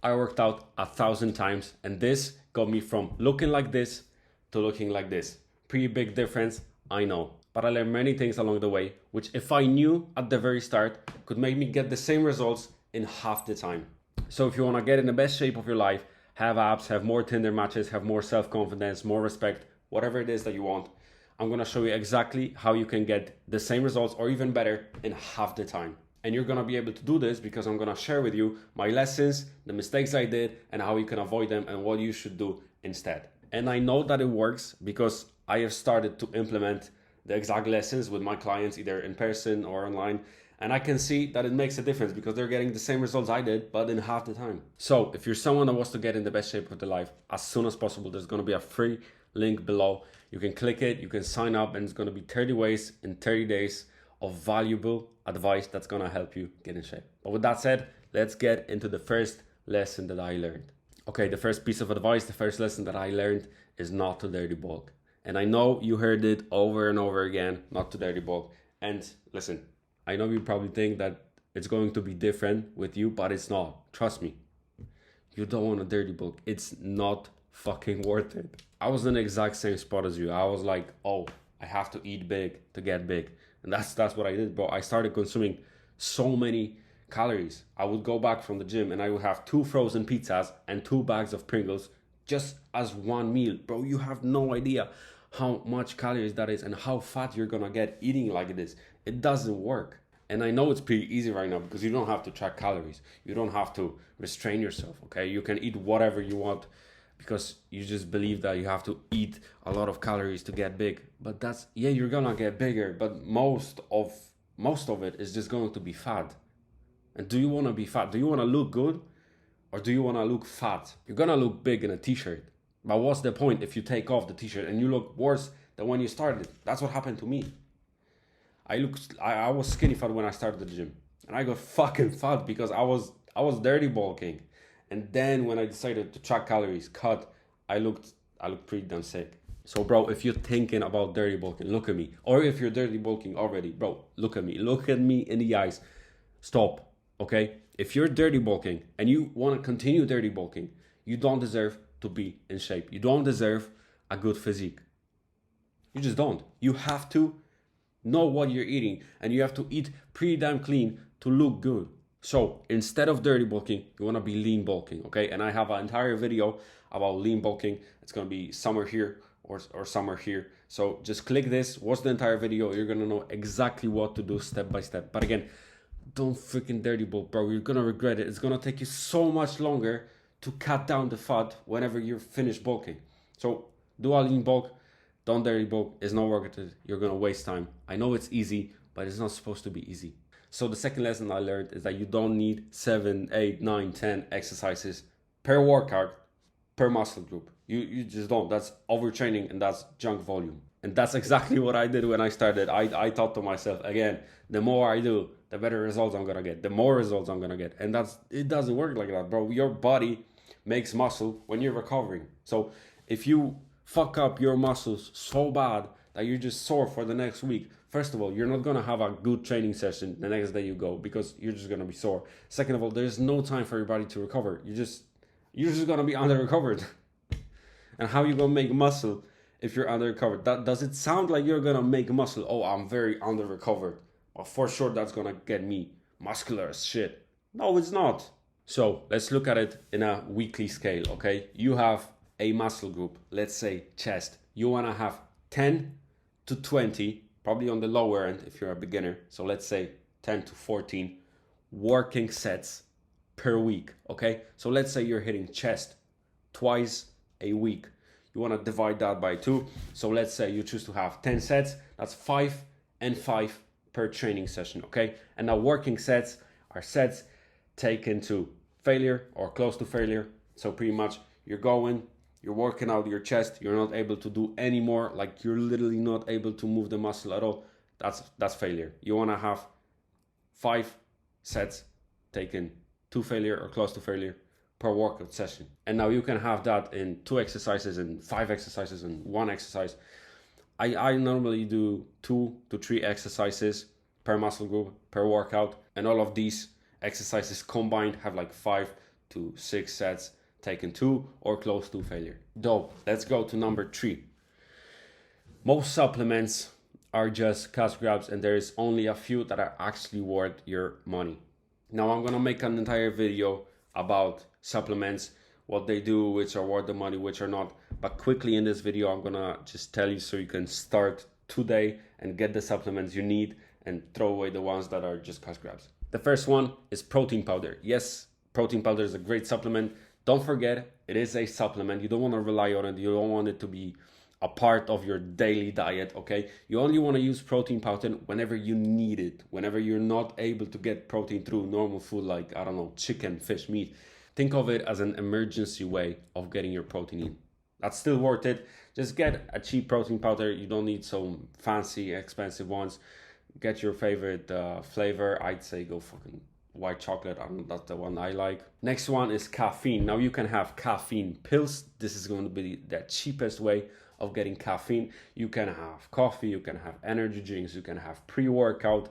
I worked out 1,000 times, and this got me from looking like this to looking like this. Pretty big difference, I know. But I learned many things along the way, which if I knew at the very start, could make me get the same results in half the time. So if you want to get in the best shape of your life, have abs, have more Tinder matches, have more self-confidence, more respect, whatever it is that you want, I'm going to show you exactly how you can get the same results or even better in half the time. And you're going to be able to do this because I'm going to share with you my lessons, the mistakes I did, and how you can avoid them and what you should do instead. And I know that it works because I have started to implement the exact lessons with my clients, either in person or online. And I can see that it makes a difference because they're getting the same results I did, but in half the time. So if you're someone that wants to get in the best shape of their life as soon as possible, there's going to be a free link below. You can click it, you can sign up, and it's going to be 30 ways in 30 days of valuable advice that's going to help you get in shape. But with that said, let's get into the first lesson that I learned. Okay, the first piece of advice, the first lesson that I learned is not to dirty bulk. And I know you heard it over and over again, not to dirty bulk. And listen, I know you probably think that it's going to be different with you, but it's not. Trust me. You don't want a dirty bulk. It's not fucking worth it. I was in the exact same spot as you. I was like, oh, I have to eat big to get big. And that's what I did, bro. I started consuming so many calories. I would go back from the gym and I would have 2 frozen pizzas and 2 bags of Pringles just as one meal. Bro, you have no idea how much calories that is and how fat you're gonna get eating like this. It doesn't work. And I know it's pretty easy right now because you don't have to track calories. You don't have to restrain yourself, okay? You can eat whatever you want because you just believe that you have to eat a lot of calories to get big. But that's, yeah, you're gonna get bigger, but most of it is just going to be fat. And do you want to be fat? Do you want to look good or do you want to look fat? You're gonna look big in a t-shirt. But what's the point if you take off the t-shirt and you look worse than when you started? That's what happened to me. I was skinny fat when I started the gym, and I got fucking fat because I was dirty bulking, and then when I decided to track calories, cut, I looked pretty damn sick. So bro, if you're thinking about dirty bulking, look at me. Or if you're dirty bulking already, bro, look at me. Look at me in the eyes. Stop, okay? If you're dirty bulking and you want to continue dirty bulking, you don't deserve to be in shape. You don't deserve a good physique. You just don't. You have to know what you're eating and you have to eat pretty damn clean to look good. So instead of dirty bulking, you want to be lean bulking, okay? And I have an entire video about lean bulking. It's going to be somewhere here or somewhere here. So just click this, watch the entire video. You're going to know exactly what to do step by step. But again, don't freaking dirty bulk, bro. You're going to regret it. It's going to take you so much longer to cut down the fat whenever you're finished bulking. So do a lean bulk. Don't dirty bulk. It's not worth it. You're going to waste time. I know it's easy, but it's not supposed to be easy. So the second lesson I learned is that you don't need 7, 8, 9, 10 exercises per workout, per muscle group. You just don't. That's overtraining and that's junk volume. And that's exactly what I did when I started. I thought to myself, again, the more I do, the better results I'm going to get. The more results I'm going to get. And it doesn't work like that, bro. Your body makes muscle when you're recovering. So if you fuck up your muscles so bad that you're just sore for the next week, first of all, you're not going to have a good training session the next day you go because you're just going to be sore. Second of all, there's no time for your body to recover. You're just going to be under recovered. And how you going to make muscle if you're under recovered? Does it sound like you're going to make muscle? Oh, I'm very under recovered. Well, for sure that's going to get me muscular as shit. No, it's not. So let's look at it in a weekly scale, okay? You have a muscle group, let's say chest. You want to have 10 to 20, probably on the lower end if you're a beginner. So let's say 10 to 14 working sets per week, okay? So let's say you're hitting chest twice a week. You want to divide that by 2. So let's say you choose to have 10 sets. That's 5 and 5 per training session, okay? And now working sets are sets taken to failure or close to failure. So pretty much you're working out your chest, you're not able to do any more, like you're literally not able to move the muscle at all. That's failure. You want to have 5 sets taken to failure or close to failure per workout session. And now you can have that in 2 exercises and 5 exercises and 1 exercise. I normally do 2 to 3 exercises per muscle group per workout, and all of these exercises combined have like 5 to 6 sets, taken 2 or close to failure. Dope. Let's go to number 3. Most supplements are just cash grabs, and there is only a few that are actually worth your money. Now I'm gonna make an entire video about supplements, what they do, which are worth the money, which are not. But quickly in this video, I'm gonna just tell you so you can start today and get the supplements you need and throw away the ones that are just cash grabs. The first one is protein powder. Yes, protein powder is a great supplement. Don't forget, it is a supplement. You don't want to rely on it. You don't want it to be a part of your daily diet, okay? You only want to use protein powder whenever you need it, whenever you're not able to get protein through normal food like, I don't know, chicken, fish, meat. Think of it as an emergency way of getting your protein in. That's still worth it. Just get a cheap protein powder. You don't need some fancy, expensive ones. Get your favorite flavor. I'd say go fucking white chocolate. That's the one I like. Next one is caffeine. Now you can have caffeine pills. This is going to be the cheapest way of getting caffeine. You can have coffee, you can have energy drinks, you can have pre-workout,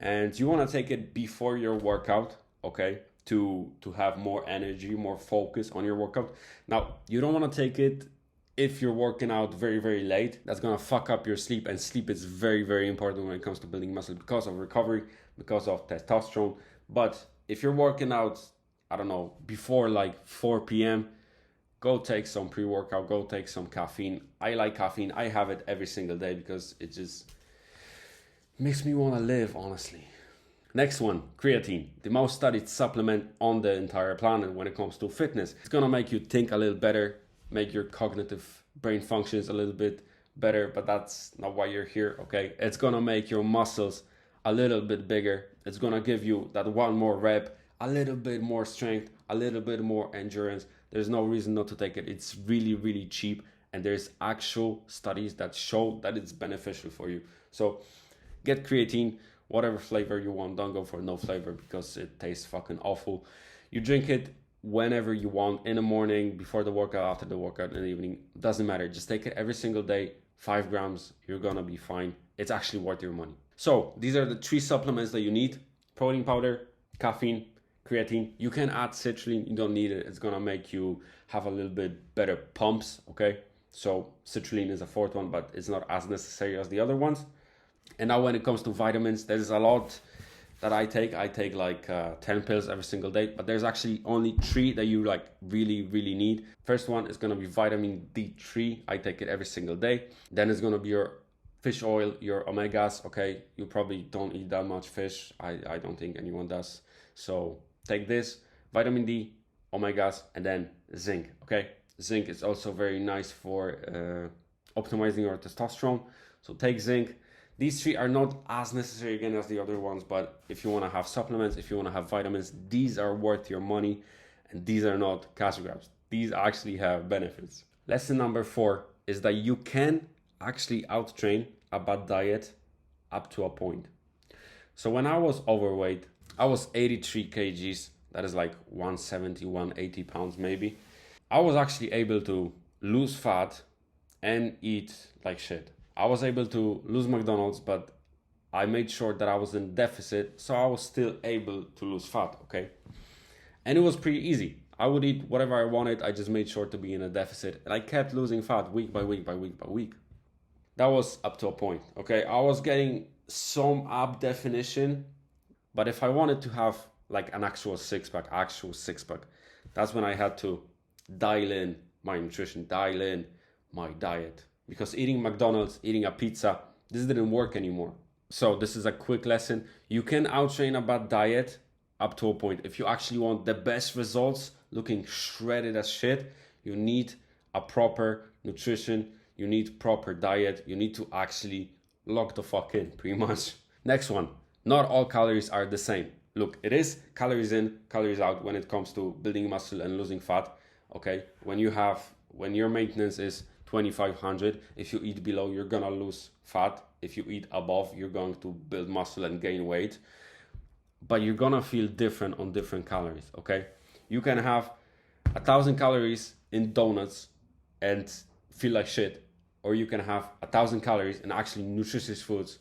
and you want to take it before your workout, okay, to have more energy, more focus on your workout. Now you don't want to take it if you're working out very, very late. That's gonna fuck up your sleep, and sleep is very, very important when it comes to building muscle because of recovery, because of testosterone. But if you're working out, I don't know, before like 4 p.m., go take some pre-workout, go take some caffeine. I like caffeine. I have it every single day because it just makes me want to live, honestly. Next one, creatine. The most studied supplement on the entire planet when it comes to fitness. It's going to make you think a little better, make your cognitive brain functions a little bit better, but that's not why you're here, okay? It's going to make your muscles a little bit bigger. It's going to give you that one more rep, a little bit more strength, a little bit more endurance. There's no reason not to take it. It's really, really cheap, and there's actual studies that show that it's beneficial for you. So get creatine, whatever flavor you want. Don't go for no flavor because it tastes fucking awful. You drink it whenever you want, in the morning, before the workout, after the workout, in the evening. Doesn't matter. Just take it every single day, 5 grams. You're gonna be fine. It's actually worth your money. So these are the 3 supplements that you need: protein powder, caffeine, creatine. You can add citrulline. You don't need it. It's gonna make you have a little bit better pumps, okay? So citrulline is a 4th one, but it's not as necessary as the other ones. And now when it comes to vitamins, there's a lot that I take. I take like 10 pills every single day, but there's actually only 3 that you like really, really need. First one is gonna be vitamin D3. I take it every single day. Then it's gonna be your fish oil, your omegas, okay? You probably don't eat that much fish. I don't think anyone does. So take this, vitamin D, omegas, and then zinc, okay? Zinc is also very nice for optimizing your testosterone. So take zinc. These 3 are not as necessary again as the other ones, but if you want to have supplements, if you want to have vitamins, these are worth your money, and these are not cash grabs. These actually have benefits. Lesson number 4 is that you can actually out-train a bad diet up to a point. So when I was overweight, I was 83 kgs, that is like 170, 180 pounds maybe. I was actually able to lose fat and eat like shit. I was able to lose McDonald's, but I made sure that I was in deficit, so I was still able to lose fat, okay? And it was pretty easy. I would eat whatever I wanted, I just made sure to be in a deficit, and I kept losing fat week by week by week by week. That was up to a point, okay? I was getting some ab definition, but if I wanted to have like an actual six-pack, that's when I had to dial in my nutrition, dial in my diet. Because eating McDonald's, eating a pizza, this didn't work anymore. So this is a quick lesson. You can outtrain a bad diet up to a point. If you actually want the best results, looking shredded as shit, you need a proper nutrition, you need proper diet, you need to actually lock the fuck in, pretty much. Next one, not all calories are the same. Look, it is calories in, calories out when it comes to building muscle and losing fat, okay? When your maintenance is 2,500, if you eat below, you're gonna lose fat. If you eat above, you're going to build muscle and gain weight. But you're gonna feel different on different calories, okay? You can have 1,000 calories in donuts and feel like shit, or you can have 1,000 calories in actually nutritious foods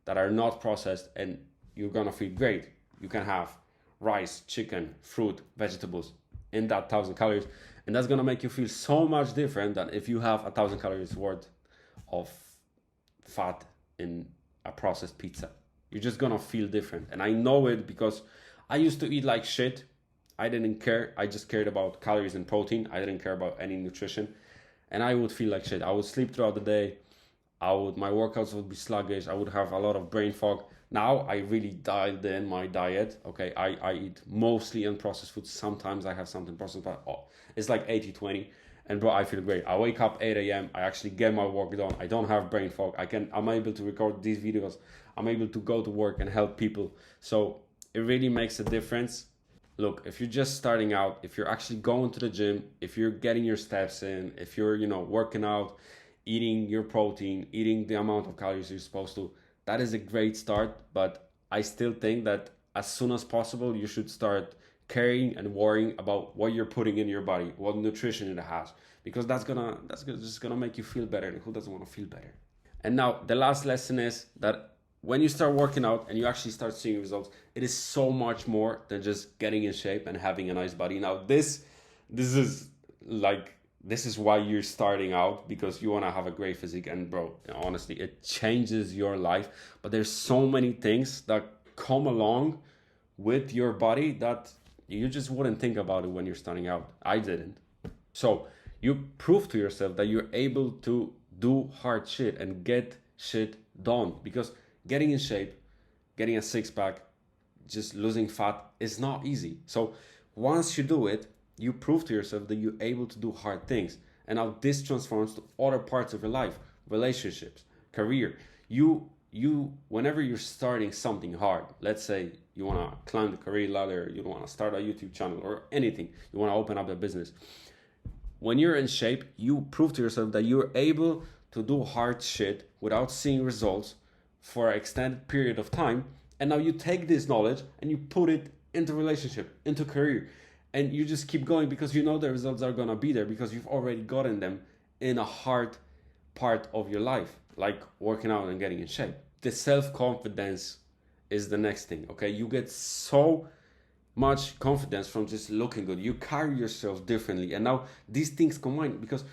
that are not processed and you're gonna feel great. You can have rice, chicken, fruit, vegetables in that 1,000 calories, and that's gonna make you feel so much different than if you have 1,000 calories worth of fat in a processed pizza. You're just gonna feel different. And I know it because I used to eat like shit. I didn't care. I just cared about calories and protein. I didn't care about any nutrition. And I would feel like shit. I would sleep throughout the day. My workouts would be sluggish. I would have a lot of brain fog. Now I really dialed in my diet. Okay, I eat mostly unprocessed food. Sometimes I have something processed, but it's like 80-20. And bro, I feel great. I wake up 8 a.m. I actually get my work done. I don't have brain fog. I'm able to record these videos. I'm able to go to work and help people. So it really makes a difference. Look, if you're just starting out, if you're actually going to the gym, if you're getting your steps in, if you're, working out, eating your protein, eating the amount of calories you're supposed to, that is a great start. But I still think that as soon as possible, you should start caring and worrying about what you're putting in your body, what nutrition it has, because that's just gonna make you feel better. And who doesn't want to feel better? And now the last lesson is that when you start working out and you actually start seeing results, it is so much more than just getting in shape and having a nice body. Now this is why you're starting out, because you want to have a great physique. And bro, honestly, it changes your life. But there's so many things that come along with your body that you just wouldn't think about it when you're starting out. I didn't. So you prove to yourself that you're able to do hard shit and get shit done, because getting in shape, getting a six-pack, just losing fat is not easy. So once you do it, you prove to yourself that you're able to do hard things. And now this transforms to other parts of your life, relationships, career. Whenever you're starting something hard, let's say you want to climb the career ladder, you want to start a YouTube channel or anything, you want to open up a business. When you're in shape, you prove to yourself that you're able to do hard shit without seeing results for an extended period of time. And now you take this knowledge and you put it into relationship, into career, and you just keep going because you know the results are gonna be there because you've already gotten them in a hard part of your life, like working out and getting in shape. The self-confidence is the next thing, okay? You get so much confidence from just looking good. You carry yourself differently. And now these things combine because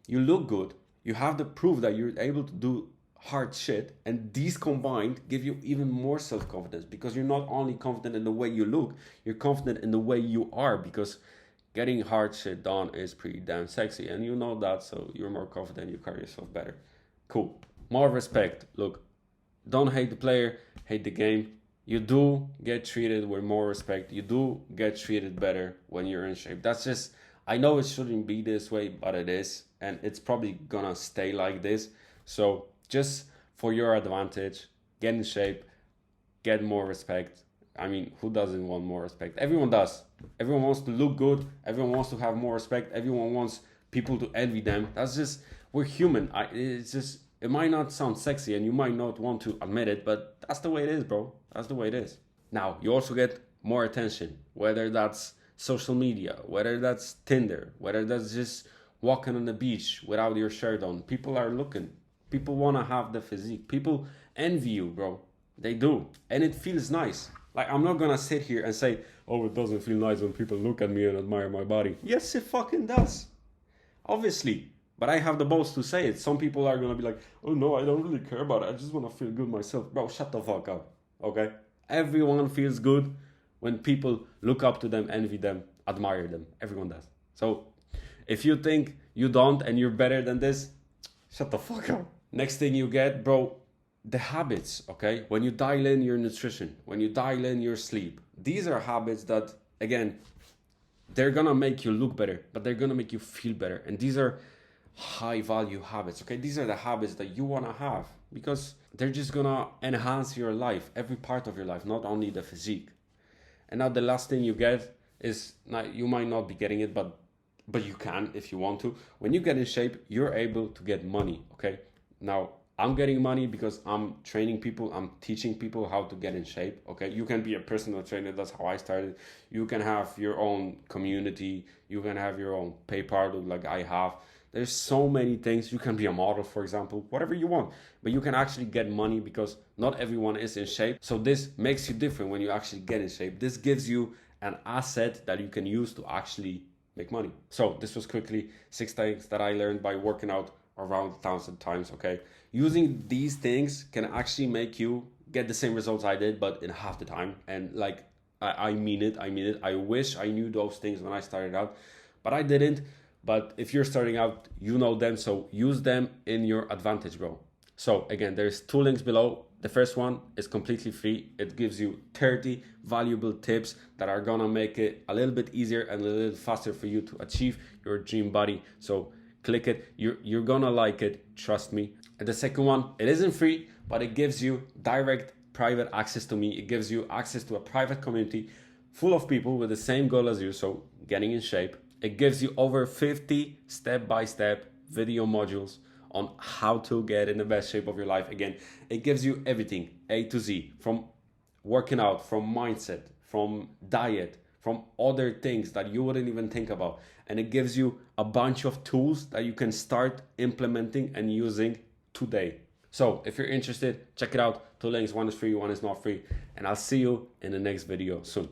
you look good, you have the proof that you're able to do hard shit, and these combined give you even more self-confidence because you're not only confident in the way you look, you're confident in the way you are, because getting hard shit done is pretty damn sexy, and you know that, so you're more confident, you carry yourself better. Cool. More respect. Look, don't hate the player, hate the game. You do get treated with more respect. You do get treated better when you're in shape. That's just, I know it shouldn't be this way, but it is, and it's probably gonna stay like this. So just for your advantage, get in shape, get more respect. I mean, who doesn't want more respect? Everyone does. Everyone wants to look good. Everyone wants to have more respect. Everyone wants people to envy them. That's just, we're human. It might not sound sexy and you might not want to admit it, but that's the way it is, bro. That's the way it is. Now, you also get more attention, whether that's social media, whether that's Tinder, whether that's just walking on the beach without your shirt on. People are looking. People want to have the physique. People envy you, bro. They do. And it feels nice. Like, I'm not going to sit here and say, oh, it doesn't feel nice when people look at me and admire my body. Yes, it fucking does. Obviously. But I have the balls to say it. Some people are going to be like, oh, no, I don't really care about it. I just want to feel good myself. Bro, shut the fuck up. Okay? Everyone feels good when people look up to them, envy them, admire them. Everyone does. So if you think you don't and you're better than this, shut the fuck up. Next thing you get, bro, the habits, okay? When you dial in your nutrition, when you dial in your sleep, these are habits that, again, they're gonna make you look better, but they're gonna make you feel better. And these are high value habits, okay? These are the habits that you wanna have because they're just gonna enhance your life, every part of your life, not only the physique. And now the last thing you get is, now you might not be getting it, but you can if you want to. When you get in shape, you're able to get money, okay? Now, I'm getting money because I'm training people, I'm teaching people how to get in shape, okay? You can be a personal trainer, that's how I started. You can have your own community, you can have your own pay part like I have. There's so many things. You can be a model, for example, whatever you want. But you can actually get money because not everyone is in shape. So this makes you different when you actually get in shape. This gives you an asset that you can use to actually make money. So this was quickly 6 things that I learned by working out around 1,000 times, okay? Using these things can actually make you get the same results I did, but in half the time. And like, I mean it. I wish I knew those things when I started out, but I didn't. But if you're starting out, you know them, so use them in your advantage, bro. So again, there's 2 links below. The first one is completely free. It gives you 30 valuable tips that are gonna make it a little bit easier and a little faster for you to achieve your dream body. So click it. You're gonna like it, trust me. And the second one, it isn't free, but it gives you direct private access to me. It gives you access to a private community full of people with the same goal as you, so getting in shape. It gives you over 50 step-by-step video modules on how to get in the best shape of your life. Again, it gives you everything, A to Z, from working out, from mindset, from diet, from other things that you wouldn't even think about. And it gives you a bunch of tools that you can start implementing and using today. So if you're interested, check it out. 2 links, one is free, one is not free. And I'll see you in the next video soon.